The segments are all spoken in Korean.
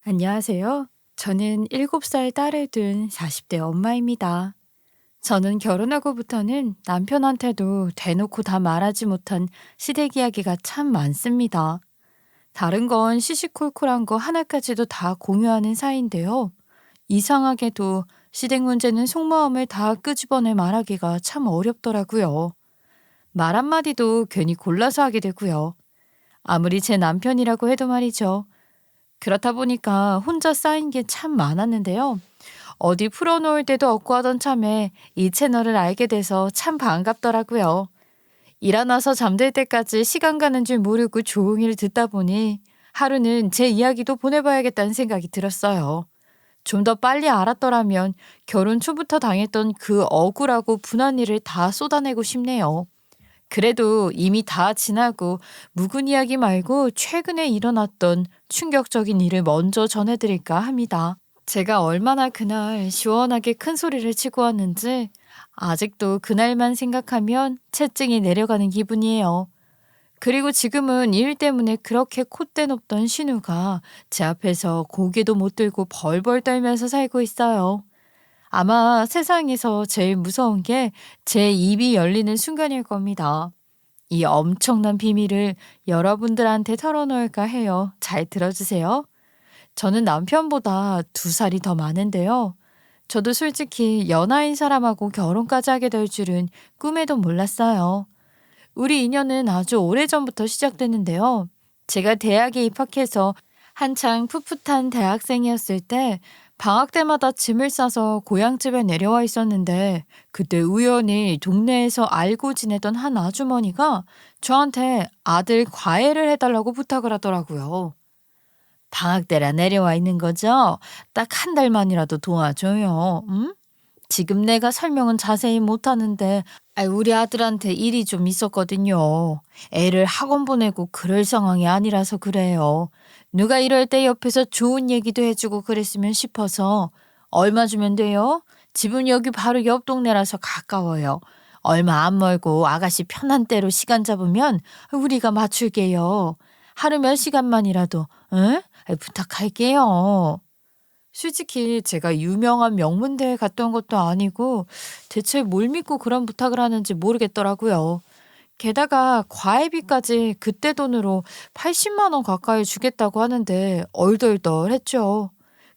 안녕하세요. 저는 7살 딸을 둔 40대 엄마입니다. 저는 결혼하고부터는 남편한테도 대놓고 다 말하지 못한 시댁 이야기가 참 많습니다. 다른 건 시시콜콜한 거 하나까지도 다 공유하는 사이인데요. 이상하게도 시댁 문제는 속마음을 다 끄집어내 말하기가 참 어렵더라고요. 말 한마디도 괜히 골라서 하게 되고요. 아무리 제 남편이라고 해도 말이죠. 그렇다 보니까 혼자 쌓인 게 참 많았는데요. 어디 풀어놓을 데도 없고 하던 참에 이 채널을 알게 돼서 참 반갑더라고요. 일어나서 잠들 때까지 시간 가는 줄 모르고 조용히 듣다 보니 하루는 제 이야기도 보내봐야겠다는 생각이 들었어요. 좀 더 빨리 알았더라면 결혼 초부터 당했던 그 억울하고 분한 일을 다 쏟아내고 싶네요. 그래도 이미 다 지나고 묵은 이야기 말고 최근에 일어났던 충격적인 일을 먼저 전해드릴까 합니다. 제가 얼마나 그날 시원하게 큰 소리를 치고 왔는지 아직도 그날만 생각하면 채증이 내려가는 기분이에요. 그리고 지금은 일 때문에 그렇게 콧대 높던 신우가 제 앞에서 고개도 못 들고 벌벌 떨면서 살고 있어요. 아마 세상에서 제일 무서운 게 제 입이 열리는 순간일 겁니다. 이 엄청난 비밀을 여러분들한테 털어놓을까 해요. 잘 들어주세요. 저는 남편보다 2살이 더 많은데요. 저도 솔직히 연하인 사람하고 결혼까지 하게 될 줄은 꿈에도 몰랐어요. 우리 인연은 아주 오래전부터 시작됐는데요. 제가 대학에 입학해서 한창 풋풋한 대학생이었을 때 방학 때마다 짐을 싸서 고향집에 내려와 있었는데 그때 우연히 동네에서 알고 지내던 한 아주머니가 저한테 아들 과외를 해달라고 부탁을 하더라고요. 방학 때라 내려와 있는 거죠? 딱 한 달만이라도 도와줘요. 응? 지금 내가 설명은 자세히 못하는데 우리 아들한테 일이 좀 있었거든요. 애를 학원 보내고 그럴 상황이 아니라서 그래요. 누가 이럴 때 옆에서 좋은 얘기도 해주고 그랬으면 싶어서. 얼마 주면 돼요? 집은 여기 바로 옆 동네라서 가까워요. 얼마 안 멀고 아가씨 편한 대로 시간 잡으면 우리가 맞출게요. 하루 몇 시간만이라도 응? 부탁할게요. 솔직히 제가 유명한 명문대에 갔던 것도 아니고 대체 뭘 믿고 그런 부탁을 하는지 모르겠더라고요. 게다가 과외비까지 그때 돈으로 80만 원 가까이 주겠다고 하는데 얼떨떨했죠.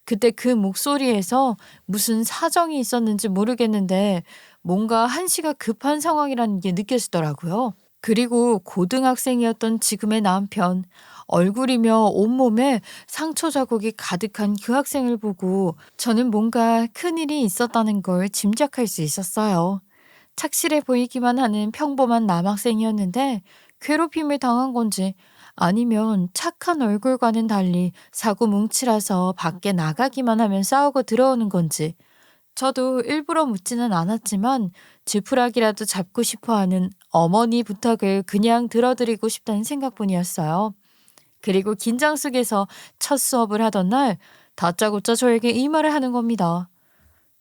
그때 그 목소리에서 무슨 사정이 있었는지 모르겠는데 뭔가 한시가 급한 상황이라는 게 느껴지더라고요. 그리고 고등학생이었던 지금의 남편, 얼굴이며 온몸에 상처 자국이 가득한 그 학생을 보고 저는 뭔가 큰일이 있었다는 걸 짐작할 수 있었어요. 착실해 보이기만 하는 평범한 남학생이었는데 괴롭힘을 당한 건지 아니면 착한 얼굴과는 달리 사고 뭉치라서 밖에 나가기만 하면 싸우고 들어오는 건지 저도 일부러 묻지는 않았지만 지푸라기라도 잡고 싶어 하는 어머니 부탁을 그냥 들어드리고 싶다는 생각뿐이었어요. 그리고 긴장 속에서 첫 수업을 하던 날 다짜고짜 저에게 이 말을 하는 겁니다.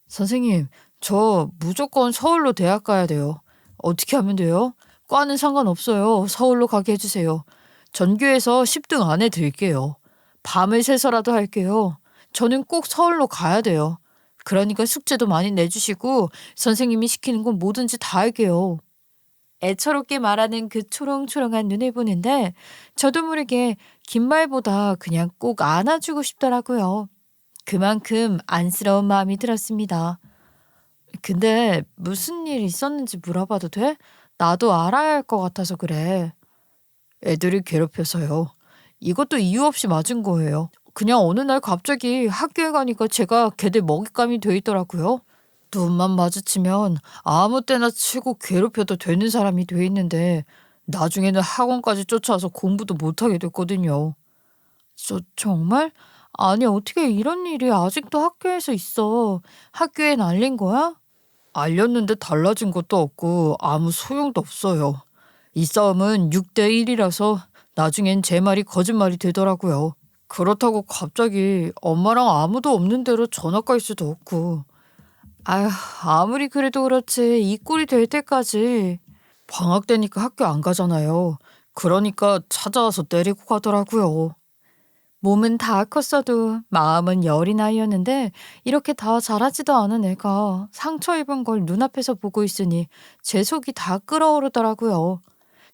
선생님, 저 무조건 서울로 대학 가야 돼요. 어떻게 하면 돼요? 과는 상관없어요. 서울로 가게 해주세요. 전교에서 10등 안에 들게요. 밤을 새서라도 할게요. 저는 꼭 서울로 가야 돼요. 그러니까 숙제도 많이 내주시고 선생님이 시키는 건 뭐든지 다 할게요. 애처롭게 말하는 그 초롱초롱한 눈을 보는데 저도 모르게 긴 말보다 그냥 꼭 안아주고 싶더라고요. 그만큼 안쓰러운 마음이 들었습니다. 근데 무슨 일 있었는지 물어봐도 돼? 나도 알아야 할 것 같아서 그래. 애들이 괴롭혀서요. 이것도 이유 없이 맞은 거예요. 그냥 어느 날 갑자기 학교에 가니까 제가 걔들 먹잇감이 돼 있더라고요. 눈만 마주치면 아무 때나 치고 괴롭혀도 되는 사람이 돼 있는데 나중에는 학원까지 쫓아와서 공부도 못하게 됐거든요. 정말? 아니 어떻게 이런 일이 아직도 학교에서 있어. 학교엔 알린 거야? 알렸는데 달라진 것도 없고 아무 소용도 없어요. 이 싸움은 6대 1이라서 나중엔 제 말이 거짓말이 되더라고요. 그렇다고 갑자기 엄마랑 아무도 없는 데로 전학 갈 수도 없고. 아휴, 아무리 그래도 그렇지 이 꼴이 될 때까지. 방학 되니까 학교 안 가잖아요. 그러니까 찾아와서 때리고 가더라고요. 몸은 다 컸어도 마음은 여린 아이였는데 이렇게 다 자라지도 않은 애가 상처 입은 걸 눈앞에서 보고 있으니 제 속이 다 끓어오르더라고요.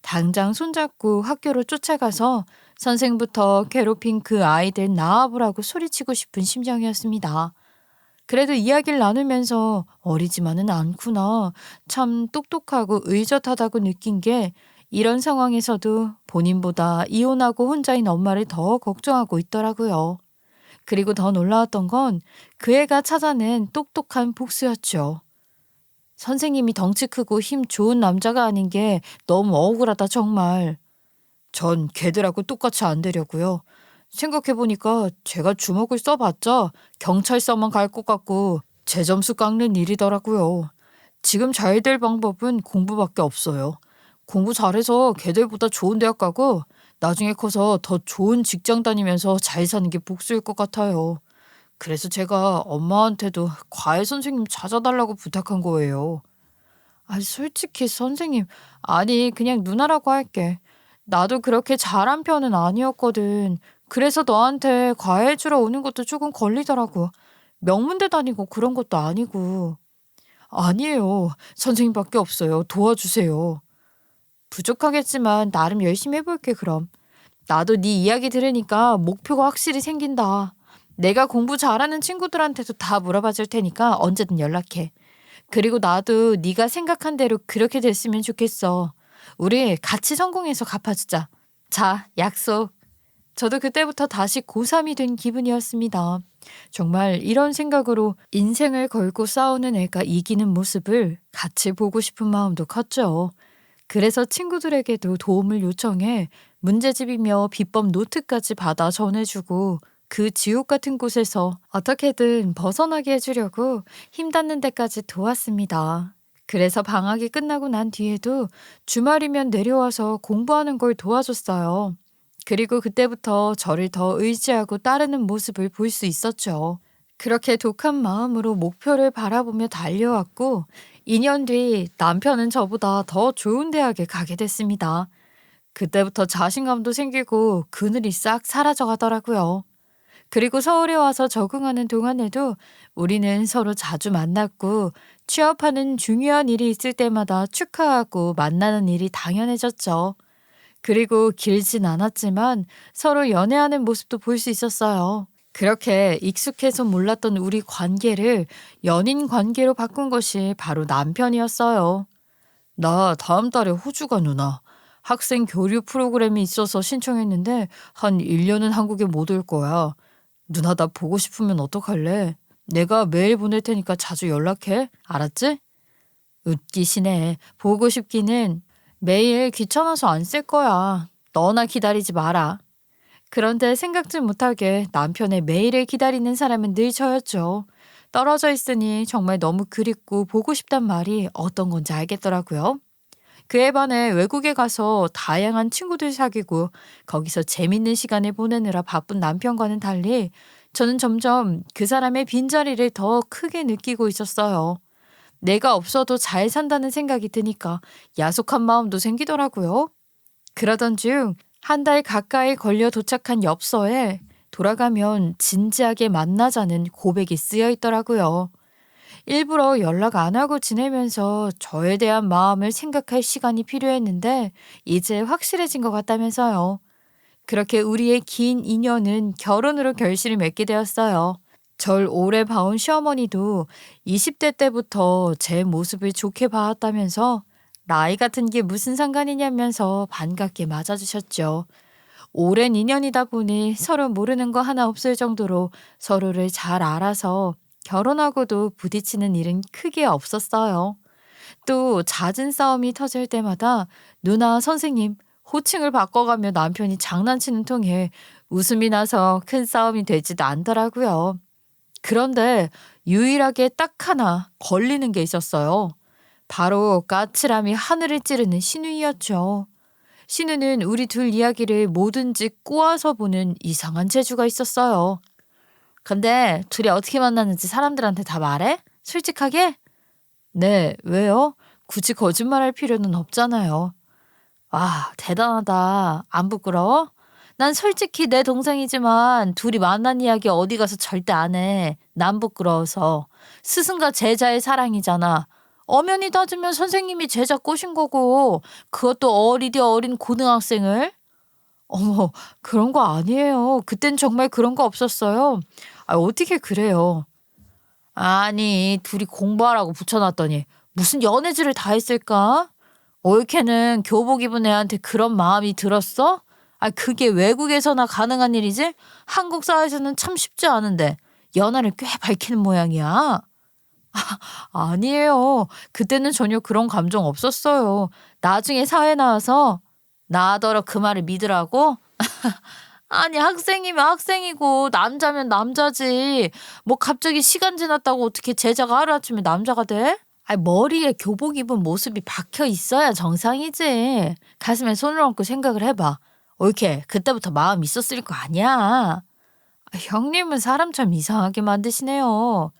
당장 손잡고 학교로 쫓아가서 선생부터 괴롭힌 그 아이들 나와보라고 소리치고 싶은 심정이었습니다. 그래도 이야기를 나누면서 어리지만은 않구나. 참 똑똑하고 의젓하다고 느낀 게 이런 상황에서도 본인보다 이혼하고 혼자인 엄마를 더 걱정하고 있더라고요. 그리고 더 놀라웠던 건 그 애가 찾아낸 똑똑한 복수였죠. 선생님이 덩치 크고 힘 좋은 남자가 아닌 게 너무 억울하다 정말. 전 걔들하고 똑같이 안 되려고요. 생각해보니까 제가 주먹을 써봤자 경찰서만 갈 것 같고 제 점수 깎는 일이더라고요. 지금 잘 될 방법은 공부밖에 없어요. 공부 잘해서 걔들보다 좋은 대학 가고 나중에 커서 더 좋은 직장 다니면서 잘 사는 게 복수일 것 같아요. 그래서 제가 엄마한테도 과외 선생님 찾아달라고 부탁한 거예요. 아, 솔직히 선생님, 아니, 그냥 누나라고 할게. 나도 그렇게 잘한 편은 아니었거든. 그래서 너한테 과외해주러 오는 것도 조금 걸리더라고. 명문대 다니고 그런 것도 아니고. 아니에요. 선생님밖에 없어요. 도와주세요. 부족하겠지만 나름 열심히 해볼게, 그럼. 나도 네 이야기 들으니까 목표가 확실히 생긴다. 내가 공부 잘하는 친구들한테도 다 물어봐 줄 테니까 언제든 연락해. 그리고 나도 네가 생각한 대로 그렇게 됐으면 좋겠어. 우리 같이 성공해서 갚아주자. 자, 약속. 저도 그때부터 다시 고3이 된 기분이었습니다. 정말 이런 생각으로 인생을 걸고 싸우는 애가 이기는 모습을 같이 보고 싶은 마음도 컸죠. 그래서 친구들에게도 도움을 요청해 문제집이며 비법 노트까지 받아 전해주고 그 지옥 같은 곳에서 어떻게든 벗어나게 해주려고 힘닿는 데까지 도왔습니다. 그래서 방학이 끝나고 난 뒤에도 주말이면 내려와서 공부하는 걸 도와줬어요. 그리고 그때부터 저를 더 의지하고 따르는 모습을 볼 수 있었죠. 그렇게 독한 마음으로 목표를 바라보며 달려왔고 2년 뒤 남편은 저보다 더 좋은 대학에 가게 됐습니다. 그때부터 자신감도 생기고 그늘이 싹 사라져 가더라고요. 그리고 서울에 와서 적응하는 동안에도 우리는 서로 자주 만났고 취업하는 중요한 일이 있을 때마다 축하하고 만나는 일이 당연해졌죠. 그리고 길진 않았지만 서로 연애하는 모습도 볼 수 있었어요. 그렇게 익숙해서 몰랐던 우리 관계를 연인 관계로 바꾼 것이 바로 남편이었어요. 나 다음 달에 호주 가 누나. 학생 교류 프로그램이 있어서 신청했는데 한 1년은 한국에 못 올 거야. 누나 나 보고 싶으면 어떡할래? 내가 메일 보낼 테니까 자주 연락해. 알았지? 웃기시네. 보고 싶기는 매일 귀찮아서 안 쓸 거야. 너나 기다리지 마라. 그런데 생각지 못하게 남편의 메일을 기다리는 사람은 늘 저였죠. 떨어져 있으니 정말 너무 그립고 보고 싶단 말이 어떤 건지 알겠더라고요. 그에 반해 외국에 가서 다양한 친구들 사귀고 거기서 재밌는 시간을 보내느라 바쁜 남편과는 달리 저는 점점 그 사람의 빈자리를 더 크게 느끼고 있었어요. 내가 없어도 잘 산다는 생각이 드니까 야속한 마음도 생기더라고요. 그러던 중 한 달 가까이 걸려 도착한 엽서에 돌아가면 진지하게 만나자는 고백이 쓰여 있더라고요. 일부러 연락 안 하고 지내면서 저에 대한 마음을 생각할 시간이 필요했는데 이제 확실해진 것 같다면서요. 그렇게 우리의 긴 인연은 결혼으로 결실을 맺게 되었어요. 절 오래 봐온 시어머니도 20대 때부터 제 모습을 좋게 봐왔다면서 나이 같은 게 무슨 상관이냐면서 반갑게 맞아주셨죠. 오랜 인연이다 보니 서로 모르는 거 하나 없을 정도로 서로를 잘 알아서 결혼하고도 부딪히는 일은 크게 없었어요. 또 잦은 싸움이 터질 때마다 누나 선생님 호칭을 바꿔가며 남편이 장난치는 통에 웃음이 나서 큰 싸움이 되지도 않더라고요. 그런데 유일하게 딱 하나 걸리는 게 있었어요. 바로 까칠함이 하늘을 찌르는 신우이였죠. 신우는 우리 둘 이야기를 뭐든지 꼬아서 보는 이상한 재주가 있었어요. 근데 둘이 어떻게 만났는지 사람들한테 다 말해? 솔직하게? 네, 왜요? 굳이 거짓말할 필요는 없잖아요. 와, 대단하다. 안 부끄러워? 난 솔직히 내 동생이지만 둘이 만난 이야기 어디 가서 절대 안 해. 난 부끄러워서. 스승과 제자의 사랑이잖아. 엄연히 따지면 선생님이 제자 꼬신 거고 그것도 어리디 어린 고등학생을? 어머, 그런 거 아니에요. 그땐 정말 그런 거 없었어요. 아, 어떻게 그래요? 아니, 둘이 공부하라고 붙여놨더니 무슨 연애질을 다 했을까? 올케는 교복 입은 애한테 그런 마음이 들었어? 아, 그게 외국에서나 가능한 일이지? 한국 사회에서는 참 쉽지 않은데 연하를 꽤 밝히는 모양이야. 아니에요. 그때는 전혀 그런 감정 없었어요. 나중에 사회 나와서 나더러 그 말을 믿으라고? 아니, 학생이면 학생이고 남자면 남자지. 뭐 갑자기 시간 지났다고 어떻게 제자가 하루아침에 남자가 돼? 아니, 머리에 교복 입은 모습이 박혀 있어야 정상이지. 가슴에 손을 얹고 생각을 해봐. 옳게 그때부터 마음 있었을 거 아니야. 아, 형님은 사람 참 이상하게 만드시네요.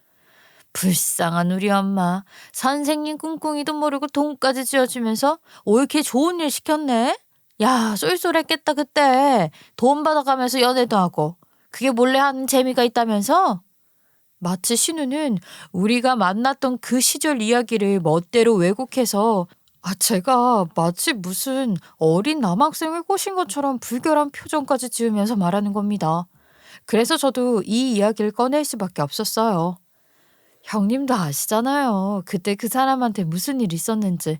불쌍한 우리 엄마. 선생님 꿍꿍이도 모르고 돈까지 쥐어주면서 옳게 좋은 일 시켰네. 야, 쏠쏠했겠다 그때. 돈 받아가면서 연애도 하고. 그게 몰래 하는 재미가 있다면서? 마치 신우는 우리가 만났던 그 시절 이야기를 멋대로 왜곡해서 제가 마치 무슨 어린 남학생을 꼬신 것처럼 불결한 표정까지 지으면서 말하는 겁니다. 그래서 저도 이 이야기를 꺼낼 수밖에 없었어요. 형님도 아시잖아요. 그때 그 사람한테 무슨 일 있었는지.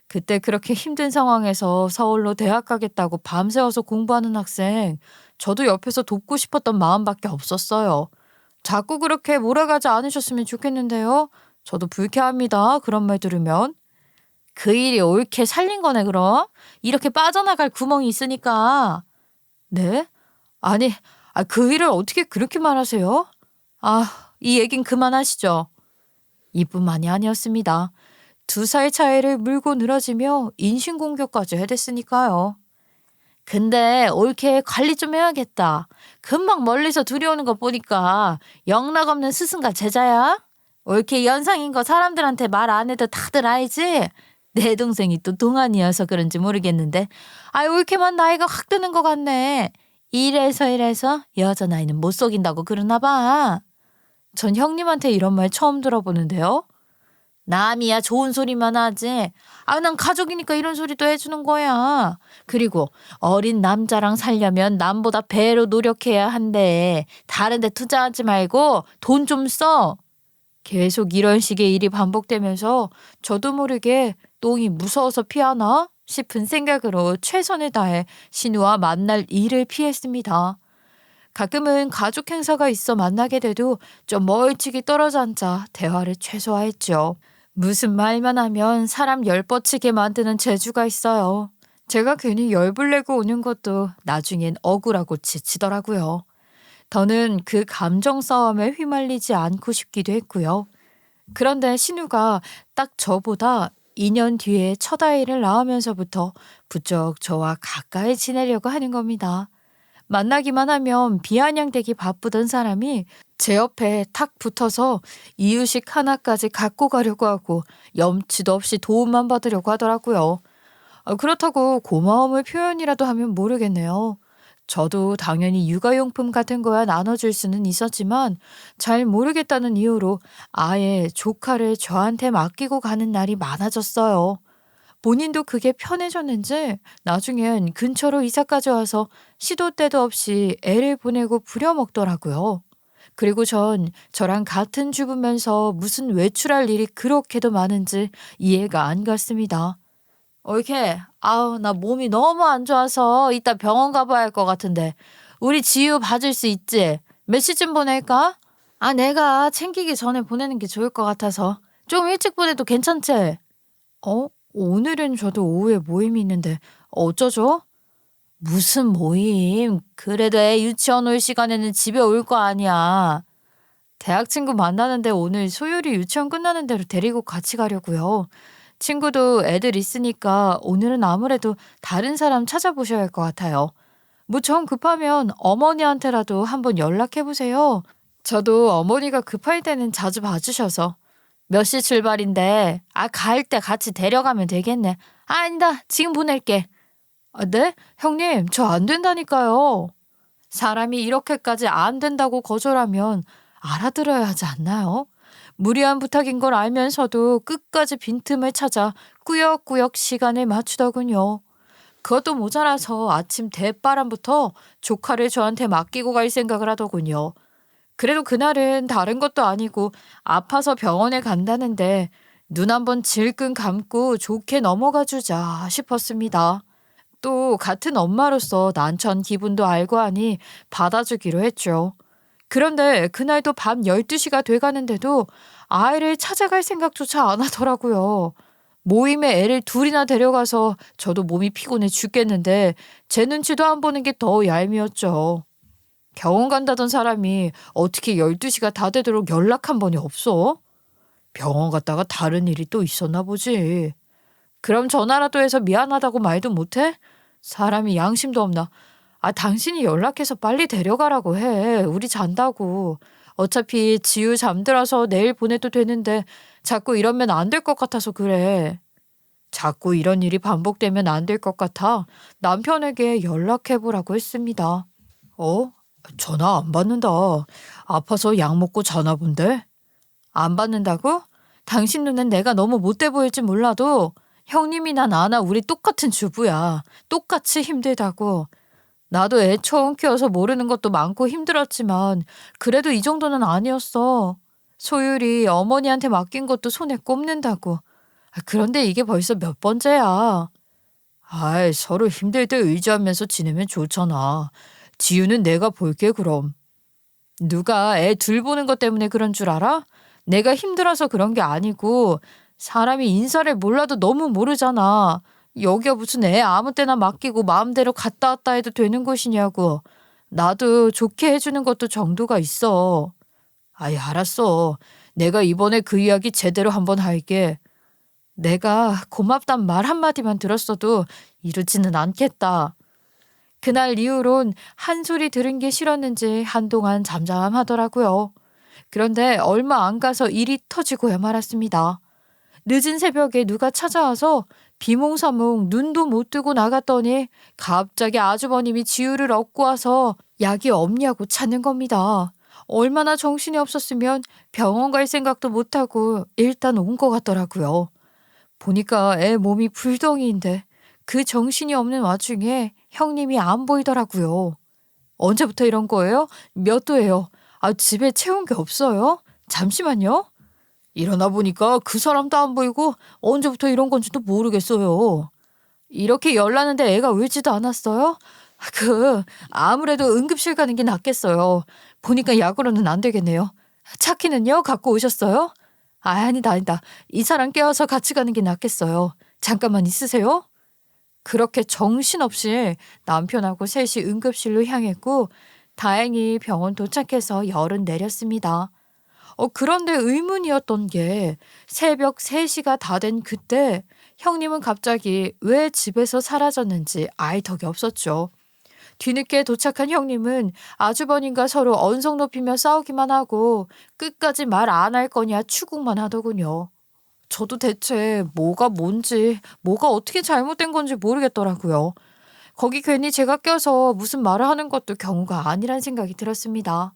그때 그렇게 힘든 상황에서 서울로 대학 가겠다고 밤새워서 공부하는 학생, 저도 옆에서 돕고 싶었던 마음밖에 없었어요. 자꾸 그렇게 몰아가지 않으셨으면 좋겠는데요. 저도 불쾌합니다. 그런 말 들으면. 그 일이 옳게 살린 거네 그럼? 이렇게 빠져나갈 구멍이 있으니까. 네? 아니, 그 일을 어떻게 그렇게 말하세요? 이 얘긴 그만하시죠. 이뿐만이 아니었습니다. 2살 차이를 물고 늘어지며 인신공격까지 해댔으니까요. 근데 옳게 관리 좀 해야겠다. 금방 멀리서 둘이 오는 거 보니까 영락없는 스승과 제자야? 옳게 연상인 거 사람들한테 말 안 해도 다들 알지? 내 동생이 또 동안이어서 그런지 모르겠는데 옳게만 나이가 확 드는 것 같네. 이래서 여자 나이는 못 속인다고 그러나 봐. 전 형님한테 이런 말 처음 들어보는데요. 남이야 좋은 소리만 하지. 난 가족이니까 이런 소리도 해주는 거야. 그리고 어린 남자랑 살려면 남보다 배로 노력해야 한대. 다른 데 투자하지 말고 돈 좀 써. 계속 이런 식의 일이 반복되면서 저도 모르게 똥이 무서워서 피하나 싶은 생각으로 최선을 다해 신우와 만날 일을 피했습니다. 가끔은 가족 행사가 있어 만나게 돼도 좀 멀찍이 떨어져 앉아 대화를 최소화했죠. 무슨 말만 하면 사람 열뻗치게 만드는 재주가 있어요. 제가 괜히 열불 내고 오는 것도 나중엔 억울하고 지치더라고요. 더는 그 감정 싸움에 휘말리지 않고 싶기도 했고요. 그런데 신우가 딱 저보다 2년 뒤에 첫 아이를 낳으면서부터 부쩍 저와 가까이 지내려고 하는 겁니다. 만나기만 하면 비아냥대기 바쁘던 사람이 제 옆에 탁 붙어서 이유식 하나까지 갖고 가려고 하고 염치도 없이 도움만 받으려고 하더라고요. 그렇다고 고마움을 표현이라도 하면 모르겠네요. 저도 당연히 육아용품 같은 거야 나눠줄 수는 있었지만 잘 모르겠다는 이유로 아예 조카를 저한테 맡기고 가는 날이 많아졌어요. 본인도 그게 편해졌는지 나중엔 근처로 이사까지 와서 시도 때도 없이 애를 보내고 부려먹더라고요. 그리고 전 저랑 같은 주부면서 무슨 외출할 일이 그렇게도 많은지 이해가 안 갔습니다. 옳게, 나 몸이 너무 안 좋아서 이따 병원 가봐야 할 것 같은데 우리 지유 봐줄 수 있지? 몇 시쯤 보낼까? 내가 챙기기 전에 보내는 게 좋을 것 같아서 좀 일찍 보내도 괜찮지? 오늘은 저도 오후에 모임이 있는데 어쩌죠? 무슨 모임? 그래도 애 유치원 올 시간에는 집에 올 거 아니야. 대학 친구 만나는데 오늘 소율이 유치원 끝나는 대로 데리고 같이 가려고요. 친구도 애들 있으니까 오늘은 아무래도 다른 사람 찾아보셔야 할 것 같아요. 뭐 정 급하면 어머니한테라도 한번 연락해보세요. 저도 어머니가 급할 때는 자주 봐주셔서. 몇 시 출발인데 갈 때 같이 데려가면 되겠네. 아니다. 지금 보낼게. 아, 네? 형님, 저 안 된다니까요. 사람이 이렇게까지 안 된다고 거절하면 알아들어야 하지 않나요? 무리한 부탁인 걸 알면서도 끝까지 빈틈을 찾아 꾸역꾸역 시간을 맞추더군요. 그것도 모자라서 아침 대바람부터 조카를 저한테 맡기고 갈 생각을 하더군요. 그래도 그날은 다른 것도 아니고 아파서 병원에 간다는데 눈 한번 질끈 감고 좋게 넘어가 주자 싶었습니다. 또 같은 엄마로서 난처한 기분도 알고 하니 받아주기로 했죠. 그런데 그날도 밤 12시가 돼가는데도 아이를 찾아갈 생각조차 안 하더라고요. 모임에 애를 둘이나 데려가서 저도 몸이 피곤해 죽겠는데 제 눈치도 안 보는 게 더 얄미웠죠. 병원 간다던 사람이 어떻게 12시가 다 되도록 연락 한 번이 없어? 병원 갔다가 다른 일이 또 있었나 보지. 그럼 전화라도 해서 미안하다고 말도 못해? 사람이 양심도 없나? 아, 당신이 연락해서 빨리 데려가라고 해. 우리 잔다고. 어차피 지우 잠들어서 내일 보내도 되는데 자꾸 이러면 안 될 것 같아서 그래. 자꾸 이런 일이 반복되면 안 될 것 같아 남편에게 연락해보라고 했습니다. 어? 전화 안 받는다. 아파서 약 먹고 자나 본데? 안 받는다고? 당신 눈엔 내가 너무 못돼 보일지 몰라도 형님이나 나나 우리 똑같은 주부야. 똑같이 힘들다고. 나도 애 처음 키워서 모르는 것도 많고 힘들었지만 그래도 이 정도는 아니었어. 소율이 어머니한테 맡긴 것도 손에 꼽는다고. 아, 그런데 이게 벌써 몇 번째야. 아이, 서로 힘들 때 의지하면서 지내면 좋잖아. 지우는 내가 볼게 그럼. 누가 애 둘 보는 것 때문에 그런 줄 알아? 내가 힘들어서 그런 게 아니고 사람이 인사를 몰라도 너무 모르잖아. 여기가 무슨 애 아무 때나 맡기고 마음대로 갔다 왔다 해도 되는 곳이냐고. 나도 좋게 해주는 것도 정도가 있어. 아이, 알았어. 내가 이번에 그 이야기 제대로 한번 할게. 내가 고맙단 말 한마디만 들었어도 이러지는 않겠다. 그날 이후론 한 소리 들은 게 싫었는지 한동안 잠잠하더라고요. 그런데 얼마 안 가서 일이 터지고야 말았습니다. 늦은 새벽에 누가 찾아와서 비몽사몽 눈도 못 뜨고 나갔더니 갑자기 아주버님이 지우를 얻고 와서 약이 없냐고 찾는 겁니다. 얼마나 정신이 없었으면 병원 갈 생각도 못하고 일단 온 것 같더라고요. 보니까 애 몸이 불덩이인데 그 정신이 없는 와중에 형님이 안 보이더라고요. 언제부터 이런 거예요? 몇 도예요? 아, 집에 채운 게 없어요? 잠시만요. 일어나 보니까 그 사람도 안 보이고 언제부터 이런 건지도 모르겠어요. 이렇게 열나는데 애가 울지도 않았어요? 아무래도 응급실 가는 게 낫겠어요. 보니까 약으로는 안 되겠네요. 차키는요? 갖고 오셨어요? 아, 아니다, 아니다. 이 사람 깨워서 같이 가는 게 낫겠어요. 잠깐만 있으세요. 그렇게 정신없이 남편하고 셋이 응급실로 향했고 다행히 병원 도착해서 열은 내렸습니다. 그런데 의문이었던 게 새벽 3시가 다 된 그때 형님은 갑자기 왜 집에서 사라졌는지 알 턱이 없었죠. 뒤늦게 도착한 형님은 아주버님과 서로 언성 높이며 싸우기만 하고 끝까지 말 안 할 거냐 추궁만 하더군요. 저도 대체 뭐가 뭔지, 뭐가 어떻게 잘못된 건지 모르겠더라고요. 거기 괜히 제가 껴서 무슨 말을 하는 것도 경우가 아니란 생각이 들었습니다.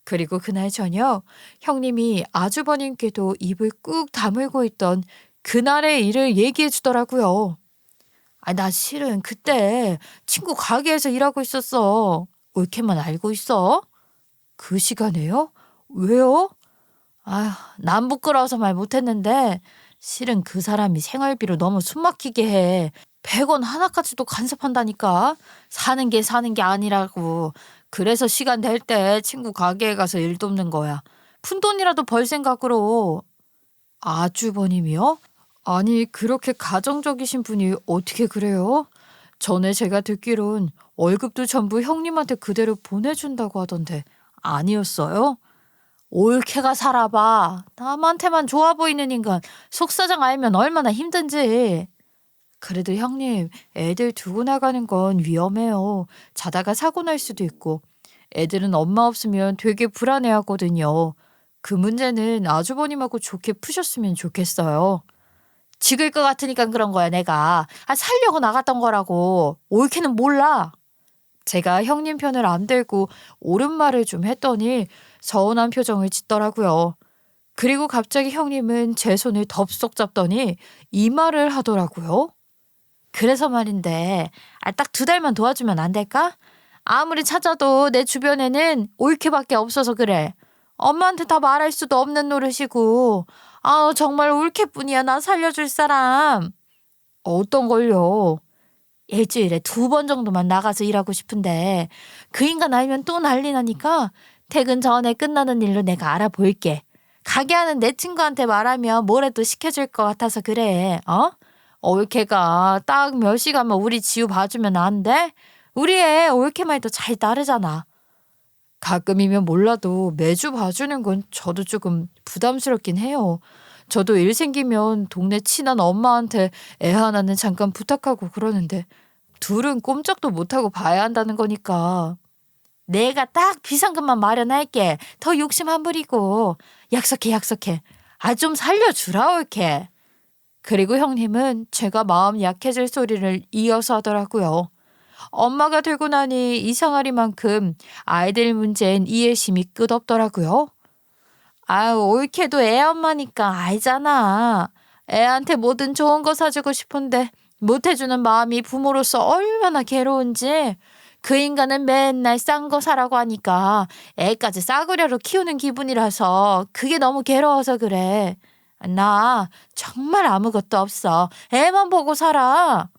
그리고 그날 저녁 형님이 아주버님께도 입을 꾹 다물고 있던 그날의 일을 얘기해 주더라고요. 아, 나 실은 그때 친구 가게에서 일하고 있었어. 옳게만 알고 있어? 그 시간에요? 왜요? 아휴, 난 부끄러워서 말 못했는데 실은 그 사람이 생활비로 너무 숨막히게 해. 100원 하나까지도 간섭한다니까. 사는 게 아니라고. 그래서 시간 될 때 친구 가게에 가서 일 돕는 거야. 푼돈이라도 벌 생각으로. 아주버님이요? 아니, 그렇게 가정적이신 분이 어떻게 그래요? 전에 제가 듣기론 월급도 전부 형님한테 그대로 보내준다고 하던데 아니었어요? 올케가 살아봐. 남한테만 좋아 보이는 인간 속사정 알면 얼마나 힘든지. 그래도 형님, 애들 두고 나가는 건 위험해요. 자다가 사고 날 수도 있고. 애들은 엄마 없으면 되게 불안해하거든요. 그 문제는 아주버님하고 좋게 푸셨으면 좋겠어요. 죽을 것 같으니까 그런 거야, 내가. 살려고 나갔던 거라고. 옳게는 몰라. 제가 형님 편을 안 들고 옳은 말을 좀 했더니 서운한 표정을 짓더라고요. 그리고 갑자기 형님은 제 손을 덥석 잡더니 이 말을 하더라고요. 그래서 말인데, 딱 2달만 도와주면 안 될까? 아무리 찾아도 내 주변에는 옳게밖에 없어서 그래. 엄마한테 다 말할 수도 없는 노릇이고, 정말 옳게뿐이야, 나 살려줄 사람. 어떤 걸요? 일주일에 2번 정도만 나가서 일하고 싶은데, 그 인간 알면 또 난리 나니까 퇴근 전에 끝나는 일로 내가 알아볼게. 가게 하는 내 친구한테 말하면 뭐라도 시켜줄 것 같아서 그래. 올케가 딱 몇 시간만 우리 지우 봐주면 안 돼? 우리 애 올케 말도 잘 따르잖아. 가끔이면 몰라도 매주 봐주는 건 저도 조금 부담스럽긴 해요. 저도 일 생기면 동네 친한 엄마한테 애 하나는 잠깐 부탁하고 그러는데 둘은 꼼짝도 못하고 봐야 한다는 거니까. 내가 딱 비상금만 마련할게. 더 욕심 안 부리고. 약속해. 좀 살려주라 올케. 그리고 형님은 제가 마음 약해질 소리를 이어서 하더라고요. 엄마가 되고 나니 이상하리만큼 아이들 문제엔 이해심이 끝없더라고요. 올케도 애 엄마니까 알잖아. 애한테 뭐든 좋은 거 사주고 싶은데 못해주는 마음이 부모로서 얼마나 괴로운지. 그 인간은 맨날 싼 거 사라고 하니까 애까지 싸구려로 키우는 기분이라서 그게 너무 괴로워서 그래. 나 정말 아무것도 없어. 애만 보고 살아.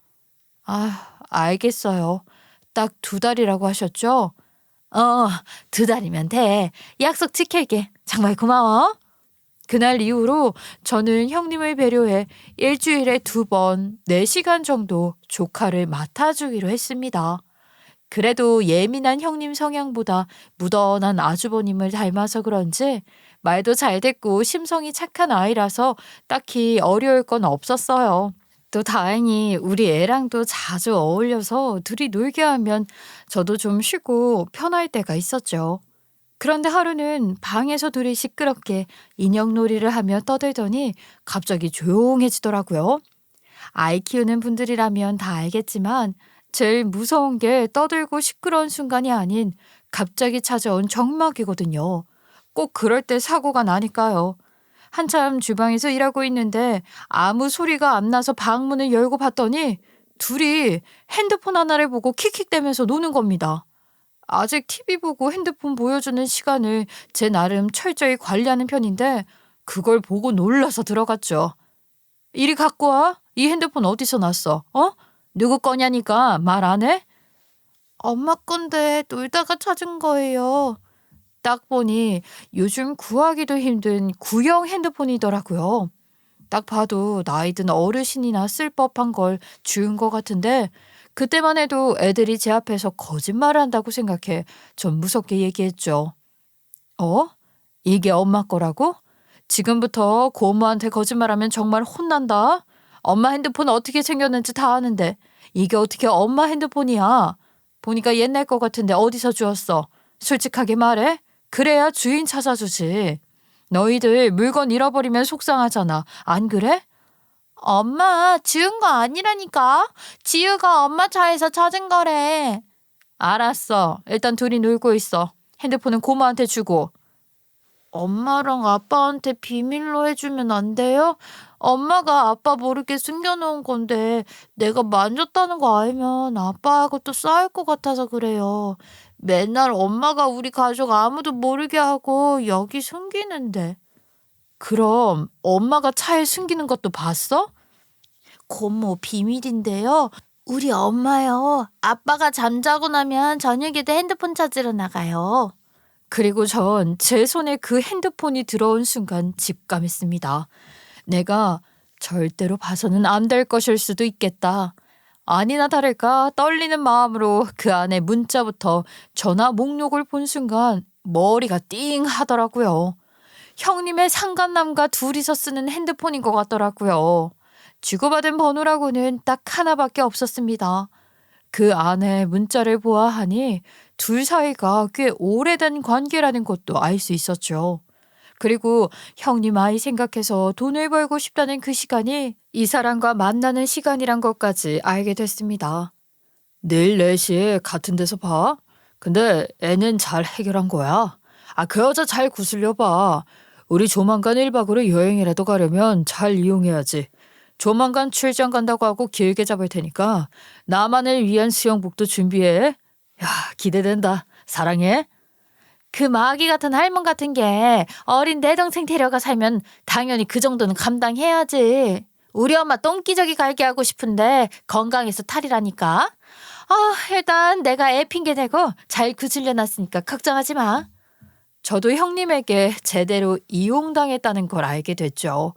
알겠어요. 딱 2달이라고 하셨죠? 2달이면 돼. 약속 지킬게. 정말 고마워. 그날 이후로 저는 형님을 배려해 일주일에 2번 4시간 정도 조카를 맡아주기로 했습니다. 그래도 예민한 형님 성향보다 무던한 아주버님을 닮아서 그런지 말도 잘 듣고 심성이 착한 아이라서 딱히 어려울 건 없었어요. 또 다행히 우리 애랑도 자주 어울려서 둘이 놀게 하면 저도 좀 쉬고 편할 때가 있었죠. 그런데 하루는 방에서 둘이 시끄럽게 인형놀이를 하며 떠들더니 갑자기 조용해지더라고요. 아이 키우는 분들이라면 다 알겠지만 제일 무서운 게 떠들고 시끄러운 순간이 아닌 갑자기 찾아온 정막이거든요. 꼭 그럴 때 사고가 나니까요. 한참 주방에서 일하고 있는데 아무 소리가 안 나서 방문을 열고 봤더니 둘이 핸드폰 하나를 보고 킥킥대면서 노는 겁니다. 아직 TV 보고 핸드폰 보여주는 시간을 제 나름 철저히 관리하는 편인데 그걸 보고 놀라서 들어갔죠. 이리 갖고 와. 이 핸드폰 어디서 났어? 누구 거냐니까 말 안 해? 엄마 건데 놀다가 찾은 거예요. 딱 보니 요즘 구하기도 힘든 구형 핸드폰이더라고요. 딱 봐도 나이 든 어르신이나 쓸 법한 걸 주운 것 같은데 그때만 해도 애들이 제 앞에서 거짓말을 한다고 생각해 좀 무섭게 얘기했죠. 이게 엄마 거라고? 지금부터 고모한테 거짓말하면 정말 혼난다. 엄마 핸드폰 어떻게 챙겼는지 다 아는데 이게 어떻게 엄마 핸드폰이야? 보니까 옛날 거 같은데 어디서 주웠어? 솔직하게 말해. 그래야 주인 찾아주지. 너희들 물건 잃어버리면 속상하잖아. 안 그래? 엄마, 지운 거 아니라니까. 지우가 엄마 차에서 찾은 거래. 알았어. 일단 둘이 놀고 있어. 핸드폰은 고모한테 주고. 엄마랑 아빠한테 비밀로 해주면 안 돼요? 엄마가 아빠 모르게 숨겨놓은 건데 내가 만졌다는 거 알면 아빠하고 또 싸울 것 같아서 그래요. 맨날 엄마가 우리 가족 아무도 모르게 하고 여기 숨기는데. 그럼 엄마가 차에 숨기는 것도 봤어? 고모 비밀인데요. 우리 엄마요. 아빠가 잠자고 나면 저녁에도 핸드폰 찾으러 나가요. 그리고 전 제 손에 그 핸드폰이 들어온 순간 직감했습니다. 내가 절대로 봐서는 안 될 것일 수도 있겠다. 아니나 다를까 떨리는 마음으로 그 안에 문자부터 전화 목록을 본 순간 머리가 띵 하더라고요. 형님의 상간남과 둘이서 쓰는 핸드폰인 것 같더라고요. 주고받은 번호라고는 딱 하나밖에 없었습니다. 그 안에 문자를 보아하니 둘 사이가 꽤 오래된 관계라는 것도 알 수 있었죠. 그리고 형님 아이 생각해서 돈을 벌고 싶다는 그 시간이 이 사람과 만나는 시간이란 것까지 알게 됐습니다. 내일 4시에 같은 데서 봐. 근데 애는 잘 해결한 거야. 그 여자 잘 구슬려 봐. 우리 조만간 1박으로 여행이라도 가려면 잘 이용해야지. 조만간 출장 간다고 하고 길게 잡을 테니까 나만을 위한 수영복도 준비해. 야, 기대된다. 사랑해. 그 마귀 같은 할멈 같은 게 어린 내 동생 데려가 살면 당연히 그 정도는 감당해야지. 우리 엄마 똥기저귀 갈게 하고 싶은데 건강해서 탈이라니까. 일단 내가 애 핑계 대고 잘 구슬려 놨으니까 걱정하지 마. 저도 형님에게 제대로 이용당했다는 걸 알게 됐죠.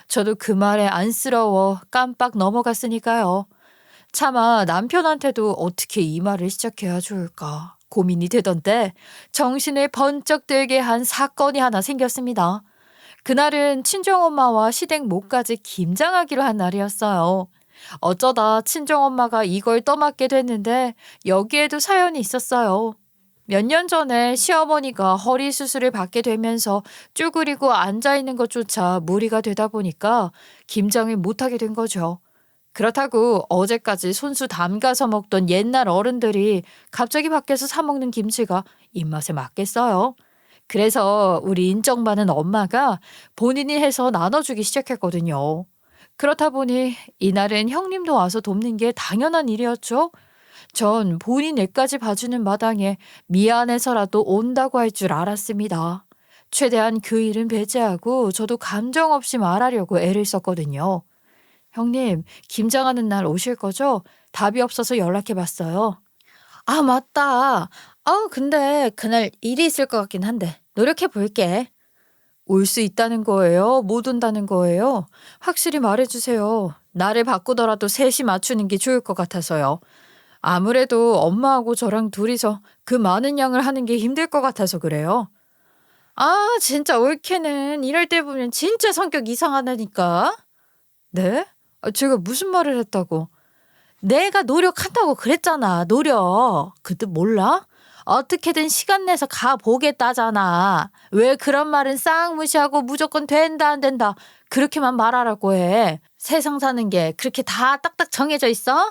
저도 그 말에 안쓰러워 깜빡 넘어갔으니까요. 차마 남편한테도 어떻게 이 말을 시작해야 좋을까 고민이 되던데 정신을 번쩍 들게 한 사건이 하나 생겼습니다. 그날은 친정엄마와 시댁 모까지 김장하기로 한 날이었어요. 어쩌다 친정엄마가 이걸 떠맡게 됐는데 여기에도 사연이 있었어요. 몇 년 전에 시어머니가 허리 수술을 받게 되면서 쭈그리고 앉아있는 것조차 무리가 되다 보니까 김장을 못하게 된 거죠. 그렇다고 어제까지 손수 담가서 먹던 옛날 어른들이 갑자기 밖에서 사 먹는 김치가 입맛에 맞겠어요? 그래서 우리 인정 많은 엄마가 본인이 해서 나눠주기 시작했거든요. 그렇다 보니 이날은 형님도 와서 돕는 게 당연한 일이었죠. 전 본인 애까지 봐주는 마당에 미안해서라도 온다고 할 줄 알았습니다. 최대한 그 일은 배제하고 저도 감정 없이 말하려고 애를 썼거든요. 형님, 김장하는 날 오실 거죠? 답이 없어서 연락해봤어요. 맞다. 근데 그날 일이 있을 것 같긴 한데 노력해볼게. 올 수 있다는 거예요? 못 온다는 거예요? 확실히 말해주세요. 나를 바꾸더라도 셋이 맞추는 게 좋을 것 같아서요. 아무래도 엄마하고 저랑 둘이서 그 많은 양을 하는 게 힘들 것 같아서 그래요. 진짜 올케는 이럴 때 보면 진짜 성격 이상하다니까. 네? 제가 무슨 말을 했다고? 내가 노력한다고 그랬잖아. 노력. 그 뜻 몰라? 어떻게든 시간 내서 가보겠다잖아. 왜 그런 말은 싹 무시하고 무조건 된다 안 된다 그렇게만 말하라고 해. 세상 사는 게 그렇게 다 딱딱 정해져 있어?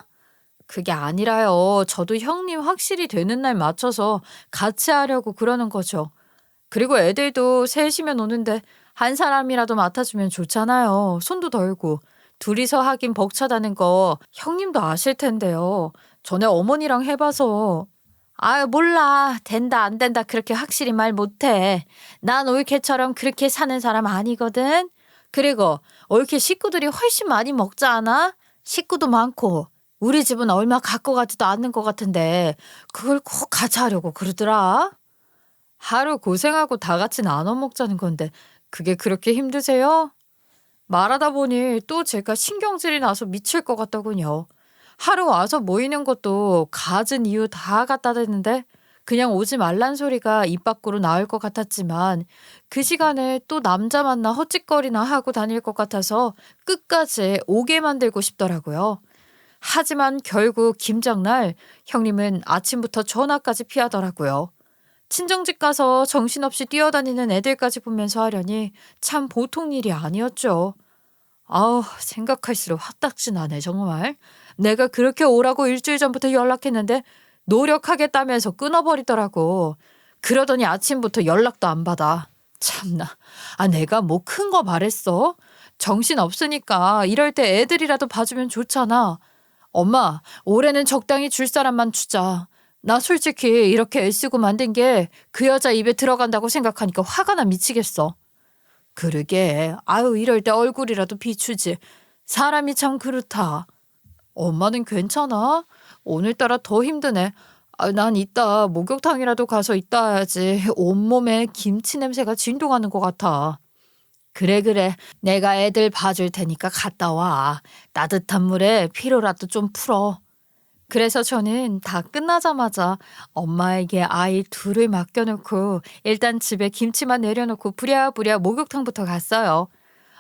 그게 아니라요. 저도 형님 확실히 되는 날 맞춰서 같이 하려고 그러는 거죠. 그리고 애들도 셋이면 오는데 한 사람이라도 맡아주면 좋잖아요. 손도 덜고. 둘이서 하긴 벅차다는 거 형님도 아실 텐데요. 전에 어머니랑 해봐서. 몰라. 된다 안 된다 그렇게 확실히 말 못해. 난 올케처럼 그렇게 사는 사람 아니거든. 그리고 올케 식구들이 훨씬 많이 먹지 않아? 식구도 많고. 우리 집은 얼마 갖고 가지도 않는 것 같은데 그걸 꼭 같이 하려고 그러더라. 하루 고생하고 다 같이 나눠 먹자는 건데 그게 그렇게 힘드세요? 말하다 보니 또 제가 신경질이 나서 미칠 것 같더군요. 하루 와서 모이는 것도 갖은 이유 다 갖다 대는데 그냥 오지 말란 소리가 입 밖으로 나올 것 같았지만 그 시간에 또 남자 만나 헛짓거리나 하고 다닐 것 같아서 끝까지 오게 만들고 싶더라고요. 하지만 결국 김장날 형님은 아침부터 전화까지 피하더라고요. 친정집 가서 정신없이 뛰어다니는 애들까지 보면서 하려니 참 보통 일이 아니었죠. 생각할수록 화딱지 나네 정말. 내가 그렇게 오라고 일주일 전부터 연락했는데 노력하겠다면서 끊어버리더라고. 그러더니 아침부터 연락도 안 받아. 참나. 내가 뭐 큰 거 말했어? 정신 없으니까 이럴 때 애들이라도 봐주면 좋잖아. 엄마, 올해는 적당히 줄 사람만 주자. 나 솔직히 이렇게 애쓰고 만든 게 그 여자 입에 들어간다고 생각하니까 화가 나 미치겠어. 그러게. 이럴 때 얼굴이라도 비추지. 사람이 참 그렇다. 엄마는 괜찮아? 오늘따라 더 힘드네. 난 이따 목욕탕이라도 가서 있다 와야지. 온몸에 김치 냄새가 진동하는 것 같아. 그래. 내가 애들 봐줄 테니까 갔다 와. 따뜻한 물에 피로라도 좀 풀어. 그래서 저는 다 끝나자마자 엄마에게 아이 둘을 맡겨놓고 일단 집에 김치만 내려놓고 부랴부랴 목욕탕부터 갔어요.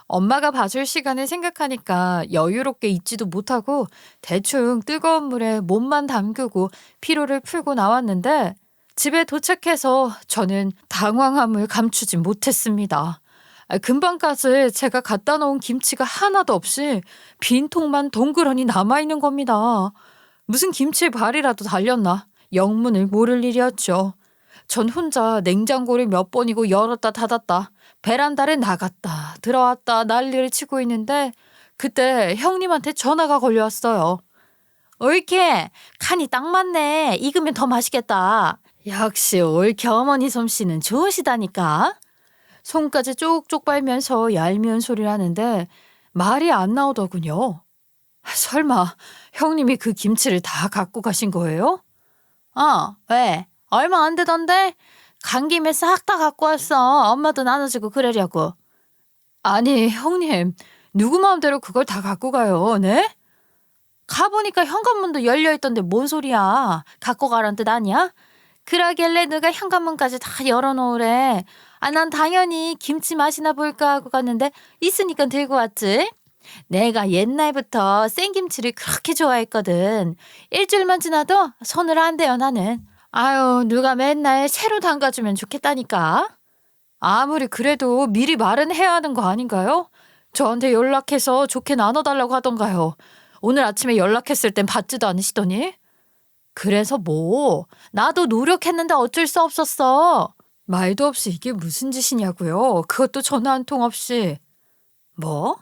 엄마가 봐줄 시간을 생각하니까 여유롭게 있지도 못하고 대충 뜨거운 물에 몸만 담그고 피로를 풀고 나왔는데 집에 도착해서 저는 당황함을 감추지 못했습니다. 금방까지 제가 갖다 놓은 김치가 하나도 없이 빈통만 덩그러니 남아있는 겁니다. 무슨 김치에 발이라도 달렸나? 영문을 모를 일이었죠. 전 혼자 냉장고를 몇 번이고 열었다 닫았다, 베란다를 나갔다 들어왔다 난리를 치고 있는데 그때 형님한테 전화가 걸려왔어요. 옳게 간이 딱 맞네. 익으면 더 맛있겠다. 역시 옳게 어머니 솜씨는 좋으시다니까. 손까지 쪽쪽 빨면서 얄미운 소리를 하는데 말이 안 나오더군요. 설마 형님이 그 김치를 다 갖고 가신 거예요? 왜? 얼마 안 되던데? 간 김에 싹 다 갖고 왔어. 엄마도 나눠주고 그러려고. 아니 형님, 누구 마음대로 그걸 다 갖고 가요, 네? 가보니까 현관문도 열려있던데 뭔 소리야. 갖고 가란 뜻 아니야? 그러길래 누가 현관문까지 다 열어놓으래. 난 당연히 김치 맛이나 볼까 하고 갔는데 있으니까 들고 왔지. 내가 옛날부터 생김치를 그렇게 좋아했거든. 일주일만 지나도 손을 안 대요 나는. 아유, 누가 맨날 새로 담가주면 좋겠다니까. 아무리 그래도 미리 말은 해야 하는 거 아닌가요? 저한테 연락해서 좋게 나눠달라고 하던가요. 오늘 아침에 연락했을 땐 받지도 않으시더니. 그래서 뭐, 나도 노력했는데 어쩔 수 없었어. 말도 없이 이게 무슨 짓이냐고요. 그것도 전화 한 통 없이. 뭐?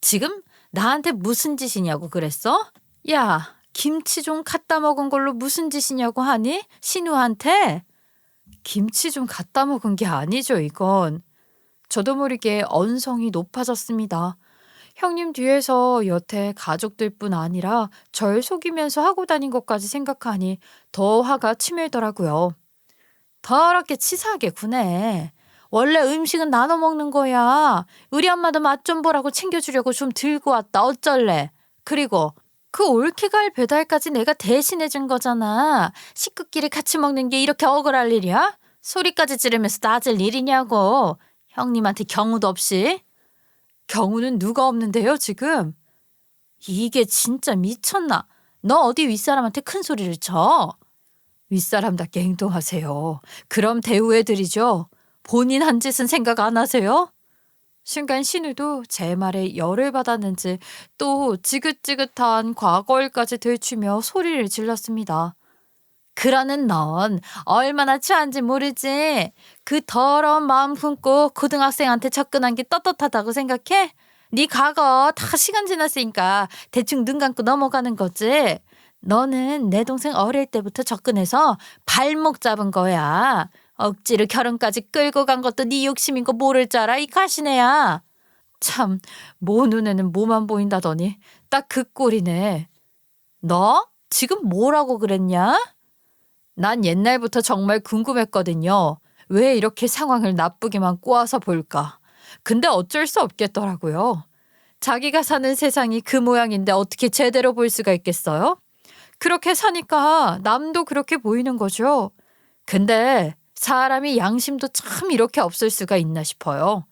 지금 나한테 무슨 짓이냐고 그랬어? 야, 김치 좀 갖다 먹은 걸로 무슨 짓이냐고 하니? 신우한테? 김치 좀 갖다 먹은 게 아니죠, 이건. 저도 모르게 언성이 높아졌습니다. 형님 뒤에서 여태 가족들뿐 아니라 절 속이면서 하고 다닌 것까지 생각하니 더 화가 치밀더라고요. 더럽게 치사하게 구네. 원래 음식은 나눠 먹는 거야. 우리 엄마도 맛 좀 보라고 챙겨주려고 좀 들고 왔다. 어쩔래. 그리고 그 올케갈 배달까지 내가 대신해 준 거잖아. 식구끼리 같이 먹는 게 이렇게 억울할 일이야? 소리까지 지르면서 따질 일이냐고. 형님한테 경우도 없이. 경우는 누가 없는데요 지금? 이게 진짜 미쳤나? 너 어디 윗사람한테 큰 소리를 쳐? 윗사람답게 행동하세요. 그럼 대우해드리죠. 본인 한 짓은 생각 안 하세요? 순간 신우도 제 말에 열을 받았는지 또 지긋지긋한 과거일까지 들추며 소리를 질렀습니다. 그러는 넌 얼마나 추한지 모르지. 그 더러운 마음 품고 고등학생한테 접근한 게 떳떳하다고 생각해? 네 과거 다 시간 지났으니까 대충 눈 감고 넘어가는 거지. 너는 내 동생 어릴 때부터 접근해서 발목 잡은 거야. 억지로 결혼까지 끌고 간 것도 네 욕심인 거 모를 줄 알아, 이 가시네야. 참, 모 눈에는 뭐만 보인다더니 딱 그 꼴이네. 너? 지금 뭐라고 그랬냐? 난 옛날부터 정말 궁금했거든요. 왜 이렇게 상황을 나쁘게만 꼬아서 볼까? 근데 어쩔 수 없겠더라고요. 자기가 사는 세상이 그 모양인데 어떻게 제대로 볼 수가 있겠어요? 그렇게 사니까 남도 그렇게 보이는 거죠. 근데 사람이 양심도 참 이렇게 없을 수가 있나 싶어요.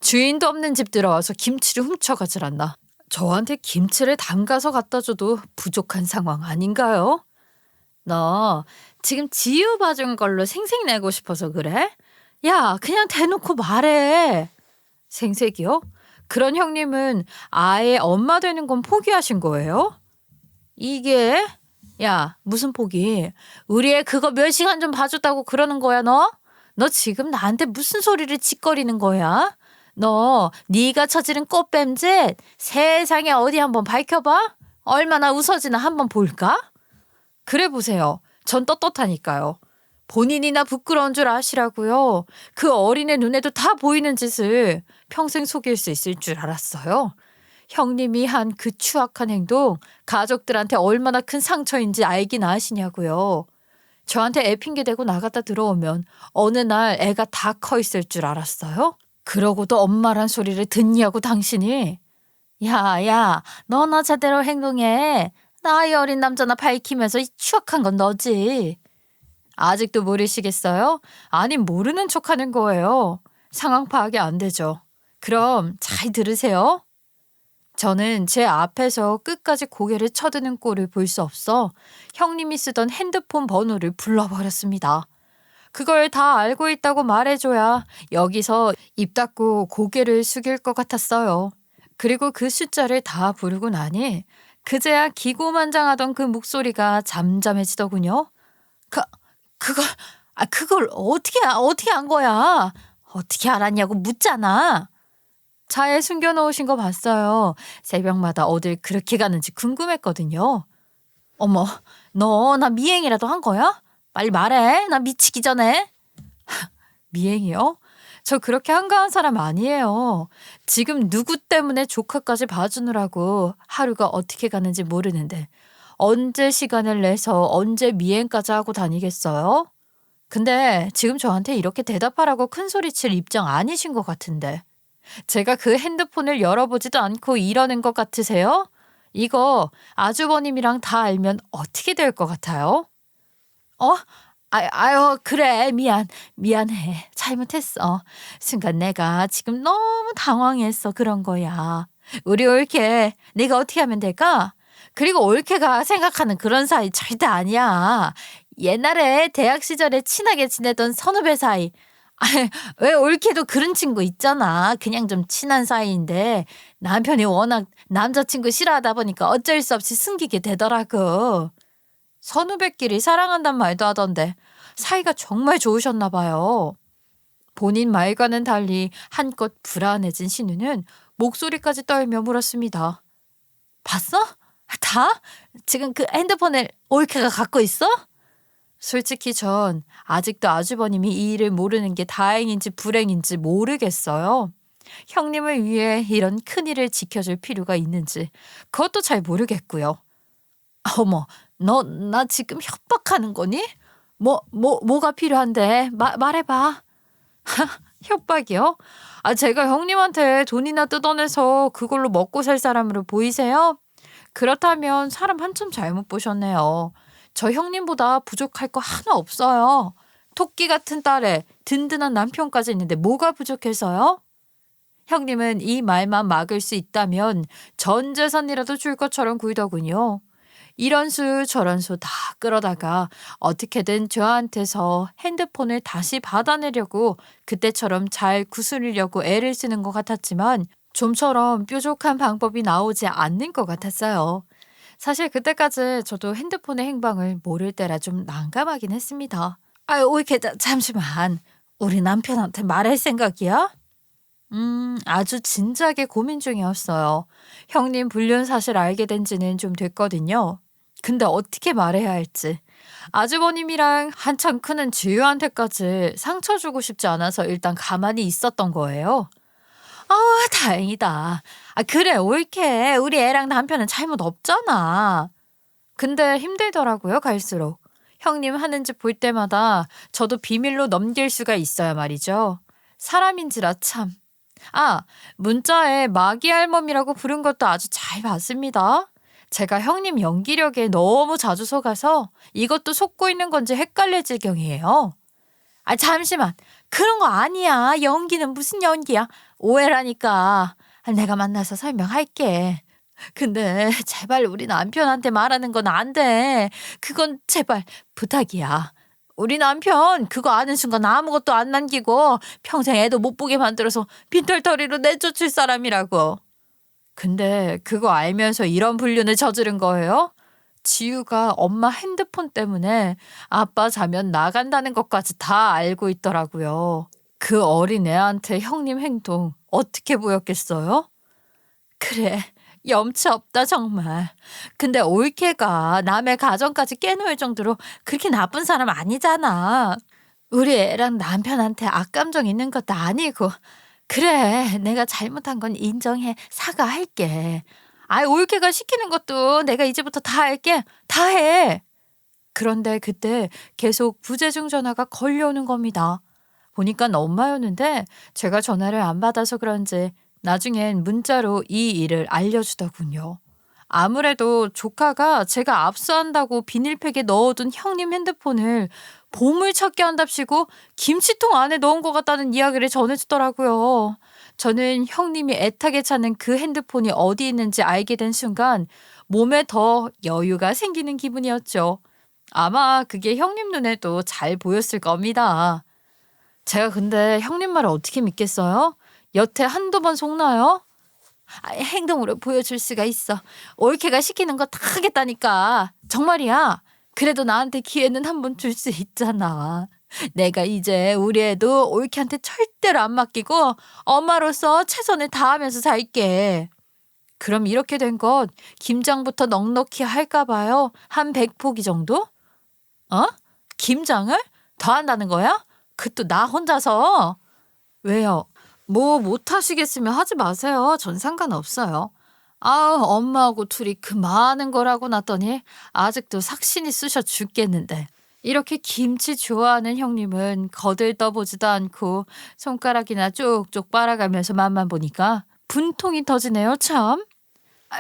주인도 없는 집 들어와서 김치를 훔쳐가질 않나. 저한테 김치를 담가서 갖다 줘도 부족한 상황 아닌가요? 너 지금 지유 봐준 걸로 생색내고 싶어서 그래? 야, 그냥 대놓고 말해. 생색이요? 그런 형님은 아예 엄마 되는 건 포기하신 거예요? 이게? 야, 무슨 포기? 우리 애 그거 몇 시간 좀 봐줬다고 그러는 거야, 너? 너 지금 나한테 무슨 소리를 짓거리는 거야? 너 네가 저지른 꽃뱀짓 세상에 어디 한번 밝혀봐? 얼마나 웃어지나 한번 볼까? 그래 보세요. 전 떳떳하니까요. 본인이나 부끄러운 줄 아시라고요. 그 어린애 눈에도 다 보이는 짓을 평생 속일 수 있을 줄 알았어요. 형님이 한 그 추악한 행동 가족들한테 얼마나 큰 상처인지 알긴 아시냐고요. 저한테 애 핑계 대고 나갔다 들어오면 어느 날 애가 다 커 있을 줄 알았어요? 그러고도 엄마란 소리를 듣냐고 당신이. 야, 너나 제대로 행동해. 나이 어린 남자나 밝히면서 이 추악한 건 너지. 아직도 모르시겠어요? 아니 모르는 척하는 거예요. 상황 파악이 안 되죠. 그럼 잘 들으세요. 저는 제 앞에서 끝까지 고개를 쳐드는 꼴을 볼 수 없어 형님이 쓰던 핸드폰 번호를 불러버렸습니다. 그걸 다 알고 있다고 말해줘야 여기서 입 닫고 고개를 숙일 것 같았어요. 그리고 그 숫자를 다 부르고 나니 그제야 기고만장하던 그 목소리가 잠잠해지더군요. 그, 그걸, 그걸 어떻게 한 거야? 어떻게 알았냐고 묻잖아. 차에 숨겨놓으신 거 봤어요. 새벽마다 어딜 그렇게 가는지 궁금했거든요. 어머, 너 나 미행이라도 한 거야? 빨리 말해. 나 미치기 전에. 미행이요? 저 그렇게 한가한 사람 아니에요. 지금 누구 때문에 조카까지 봐주느라고 하루가 어떻게 가는지 모르는데 언제 시간을 내서 언제 미행까지 하고 다니겠어요? 근데 지금 저한테 이렇게 대답하라고 큰소리칠 입장 아니신 것 같은데. 제가 그 핸드폰을 열어보지도 않고 이러는 것 같으세요? 이거 아주버님이랑 다 알면 어떻게 될 것 같아요? 어? 아유, 그래. 미안해. 잘못했어. 순간 내가 지금 너무 당황해서 그런 거야. 우리 올케, 네가 어떻게 하면 될까? 그리고 올케가 생각하는 그런 사이 절대 아니야. 옛날에 대학 시절에 친하게 지내던 선후배 사이. 아, 왜 올케도 그런 친구 있잖아. 그냥 좀 친한 사이인데 남편이 워낙 남자친구 싫어하다 보니까 어쩔 수 없이 숨기게 되더라고. 선후배끼리 사랑한단 말도 하던데 사이가 정말 좋으셨나 봐요. 본인 말과는 달리 한껏 불안해진 신우는 목소리까지 떨며 물었습니다. 봤어? 다? 지금 그 핸드폰을 올케가 갖고 있어? 솔직히 전 아직도 아주버님이 이 일을 모르는 게 다행인지 불행인지 모르겠어요. 형님을 위해 이런 큰일을 지켜줄 필요가 있는지 그것도 잘 모르겠고요. 어머, 너 나 지금 협박하는 거니? 뭐가 필요한데? 말해봐. 협박이요? 제가 형님한테 돈이나 뜯어내서 그걸로 먹고 살 사람으로 보이세요? 그렇다면 사람 한참 잘못 보셨네요. 저 형님보다 부족할 거 하나 없어요. 토끼 같은 딸에 든든한 남편까지 있는데 뭐가 부족해서요? 형님은 이 말만 막을 수 있다면 전 재산이라도 줄 것처럼 굴더군요. 이런 수 저런 수 다 끌어다가 어떻게든 저한테서 핸드폰을 다시 받아내려고 그때처럼 잘 구슬리려고 애를 쓰는 것 같았지만 좀처럼 뾰족한 방법이 나오지 않는 것 같았어요. 사실 그때까지 저도 핸드폰의 행방을 모를 때라 좀 난감하긴 했습니다. 아유, 이렇게 잠시만. 우리 남편한테 말할 생각이야? 아주 진지하게 고민 중이었어요. 형님 불륜 사실 알게 된 지는 좀 됐거든요. 근데 어떻게 말해야 할지. 아주버님이랑 한참 크는 지유한테까지 상처 주고 싶지 않아서 일단 가만히 있었던 거예요. 아, 다행이다. 그래, 옳게. 우리 애랑 남편은 잘못 없잖아. 근데 힘들더라고요, 갈수록. 형님 하는 짓 볼 때마다 저도 비밀로 넘길 수가 있어야 말이죠. 사람인지라 참. 문자에 마기 할멈이라고 부른 것도 아주 잘 봤습니다. 제가 형님 연기력에 너무 자주 속아서 이것도 속고 있는 건지 헷갈릴 지경이에요. 잠시만. 그런 거 아니야. 연기는 무슨 연기야. 오해라니까. 내가 만나서 설명할게. 근데 제발 우리 남편한테 말하는 건 안 돼. 그건 제발 부탁이야. 우리 남편 그거 아는 순간 아무것도 안 남기고 평생 애도 못 보게 만들어서 빈털터리로 내쫓을 사람이라고. 근데 그거 알면서 이런 불륜을 저지른 거예요? 지우가 엄마 핸드폰 때문에 아빠 자면 나간다는 것까지 다 알고 있더라고요. 그 어린 애한테 형님 행동 어떻게 보였겠어요? 그래, 염치 없다 정말. 근데 올케가 남의 가정까지 깨놓을 정도로 그렇게 나쁜 사람 아니잖아. 우리 애랑 남편한테 악감정 있는 것도 아니고. 그래, 내가 잘못한 건 인정해. 사과할게. 올케가 시키는 것도 내가 이제부터 다 할게. 다 해. 그런데 그때 계속 부재중 전화가 걸려오는 겁니다. 보니까 엄마였는데 제가 전화를 안 받아서 그런지 나중엔 문자로 이 일을 알려주더군요. 아무래도 조카가 제가 압수한다고 비닐팩에 넣어둔 형님 핸드폰을 보물찾기 한답시고 김치통 안에 넣은 것 같다는 이야기를 전해주더라고요. 저는 형님이 애타게 찾는 그 핸드폰이 어디 있는지 알게 된 순간 몸에 더 여유가 생기는 기분이었죠. 아마 그게 형님 눈에도 잘 보였을 겁니다. 제가 근데 형님 말을 어떻게 믿겠어요? 여태 한두 번 속나요? 행동으로 보여줄 수가 있어. 올케가 시키는 거 다 하겠다니까. 정말이야. 그래도 나한테 기회는 한 번 줄 수 있잖아. 내가 이제 우리 애도 올케한테 절대로 안 맡기고 엄마로서 최선을 다하면서 살게. 그럼 이렇게 된 것 김장부터 넉넉히 할까 봐요. 한 100포기 정도? 어? 김장을? 더 한다는 거야? 그것도 나 혼자서? 왜요? 뭐 못하시겠으면 하지 마세요. 전 상관없어요. 아우 엄마하고 둘이 그 많은 걸 하고 났더니 아직도 삭신이 쑤셔 죽겠는데. 이렇게 김치 좋아하는 형님은 거들떠보지도 않고 손가락이나 쪽쪽 빨아가면서 맛만 보니까 분통이 터지네요 참.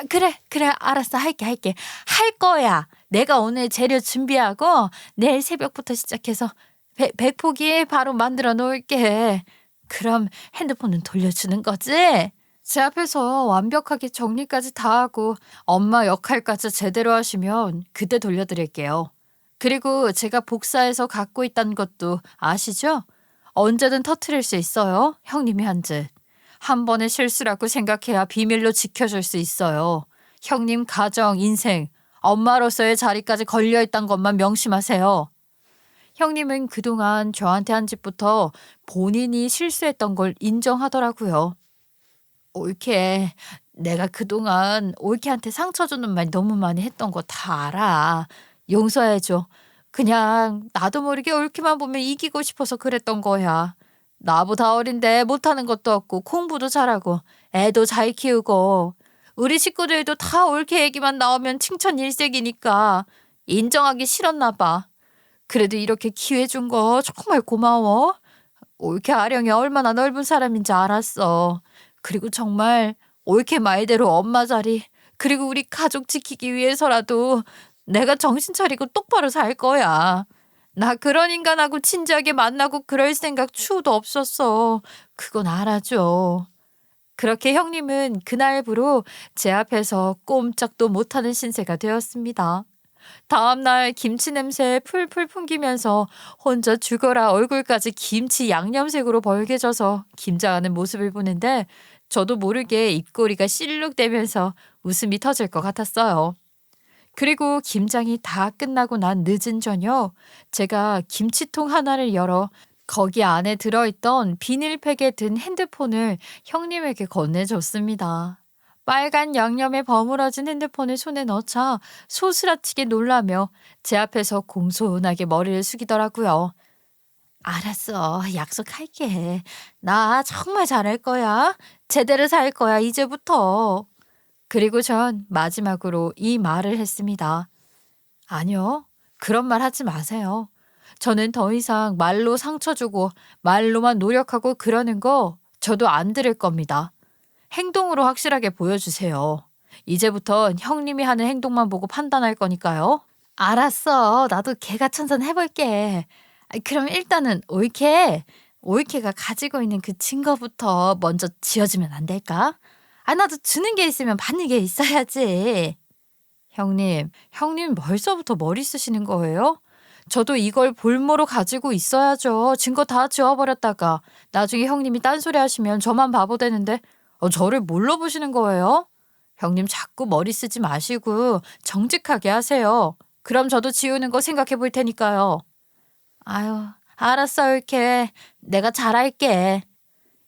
그래 알았어 할게 할 거야. 내가 오늘 재료 준비하고 내일 새벽부터 시작해서 100포기 바로 만들어 놓을게. 그럼 핸드폰은 돌려주는 거지? 제 앞에서 완벽하게 정리까지 다 하고 엄마 역할까지 제대로 하시면 그때 돌려드릴게요. 그리고 제가 복사해서 갖고 있다는 것도 아시죠? 언제든 터트릴 수 있어요. 형님이 한 짓. 한 번의 실수라고 생각해야 비밀로 지켜줄 수 있어요. 형님 가정, 인생, 엄마로서의 자리까지 걸려있단 것만 명심하세요. 형님은 그동안 저한테 한 짓부터 본인이 실수했던 걸 인정하더라고요. 올케, 내가 그동안 올케한테 상처 주는 말 너무 많이 했던 거 다 알아. 용서해줘. 그냥 나도 모르게 올케만 보면 이기고 싶어서 그랬던 거야. 나보다 어린데 못하는 것도 없고 공부도 잘하고 애도 잘 키우고 우리 식구들도 다 올케 얘기만 나오면 칭찬 일색이니까 인정하기 싫었나 봐. 그래도 이렇게 기회 준 거 정말 고마워. 올케 아령이 얼마나 넓은 사람인지 알았어. 그리고 정말 올케 말대로 엄마 자리 그리고 우리 가족 지키기 위해서라도 내가 정신 차리고 똑바로 살 거야. 나 그런 인간하고 진지하게 만나고 그럴 생각 추호도 없었어. 그건 알아줘. 그렇게 형님은 그날부로 제 앞에서 꼼짝도 못하는 신세가 되었습니다. 다음날 김치 냄새에 풀풀 풍기면서 혼자 죽어라 얼굴까지 김치 양념색으로 벌개져서 김장하는 모습을 보는데 저도 모르게 입꼬리가 실룩대면서 웃음이 터질 것 같았어요. 그리고 김장이 다 끝나고 난 늦은 저녁 제가 김치통 하나를 열어 거기 안에 들어있던 비닐팩에 든 핸드폰을 형님에게 건네줬습니다. 빨간 양념에 버무러진 핸드폰을 손에 넣자 소스라치게 놀라며 제 앞에서 공손하게 머리를 숙이더라고요. 알았어. 약속할게. 나 정말 잘할 거야. 제대로 살 거야, 이제부터. 그리고 전 마지막으로 이 말을 했습니다. 아니요. 그런 말 하지 마세요. 저는 더 이상 말로 상처 주고 말로만 노력하고 그러는 거 저도 안 들을 겁니다. 행동으로 확실하게 보여주세요. 이제부턴 형님이 하는 행동만 보고 판단할 거니까요. 알았어. 나도 개가천선 해볼게. 그럼 일단은 올케가 가지고 있는 그 증거부터 먼저 지어주면 안 될까? 나도 주는 게 있으면 받는 게 있어야지. 형님 벌써부터 머리 쓰시는 거예요? 저도 이걸 볼모로 가지고 있어야죠. 증거 다 지워버렸다가 나중에 형님이 딴소리 하시면 저만 바보 되는데 저를 뭘로 보시는 거예요? 형님 자꾸 머리 쓰지 마시고 정직하게 하세요. 그럼 저도 지우는 거 생각해 볼 테니까요. 아유, 알았어, 올케. 내가 잘할게.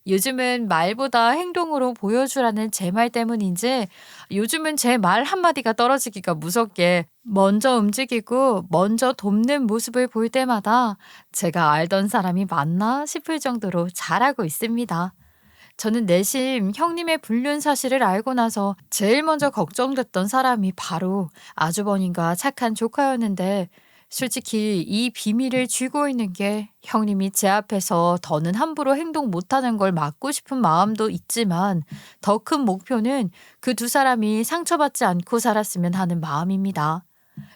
요즘은 말보다 행동으로 보여주라는 제 말 때문인지 요즘은 제 말 한마디가 떨어지기가 무섭게 먼저 움직이고 먼저 돕는 모습을 볼 때마다 제가 알던 사람이 맞나 싶을 정도로 잘하고 있습니다. 저는 내심 형님의 불륜 사실을 알고 나서 제일 먼저 걱정됐던 사람이 바로 아주버님과 착한 조카였는데 솔직히 이 비밀을 쥐고 있는 게 형님이 제 앞에서 더는 함부로 행동 못하는 걸 막고 싶은 마음도 있지만 더 큰 목표는 그 두 사람이 상처받지 않고 살았으면 하는 마음입니다.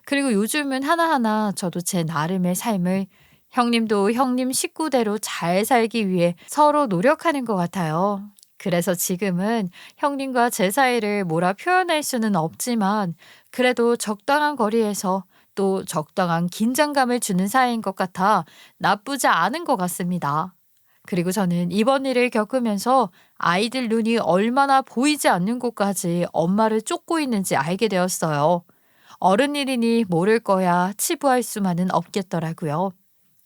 그리고 요즘은 하나하나 저도 제 나름의 삶을 형님도 형님 식구대로 잘 살기 위해 서로 노력하는 것 같아요. 그래서 지금은 형님과 제 사이를 뭐라 표현할 수는 없지만 그래도 적당한 거리에서 또 적당한 긴장감을 주는 사이인 것 같아 나쁘지 않은 것 같습니다. 그리고 저는 이번 일을 겪으면서 아이들 눈이 얼마나 보이지 않는 곳까지 엄마를 쫓고 있는지 알게 되었어요. 어른 일이니 모를 거야 치부할 수만은 없겠더라고요.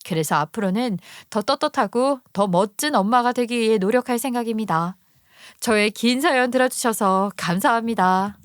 그래서 앞으로는 더 떳떳하고 더 멋진 엄마가 되기 위해 노력할 생각입니다. 저의 긴 사연 들어주셔서 감사합니다.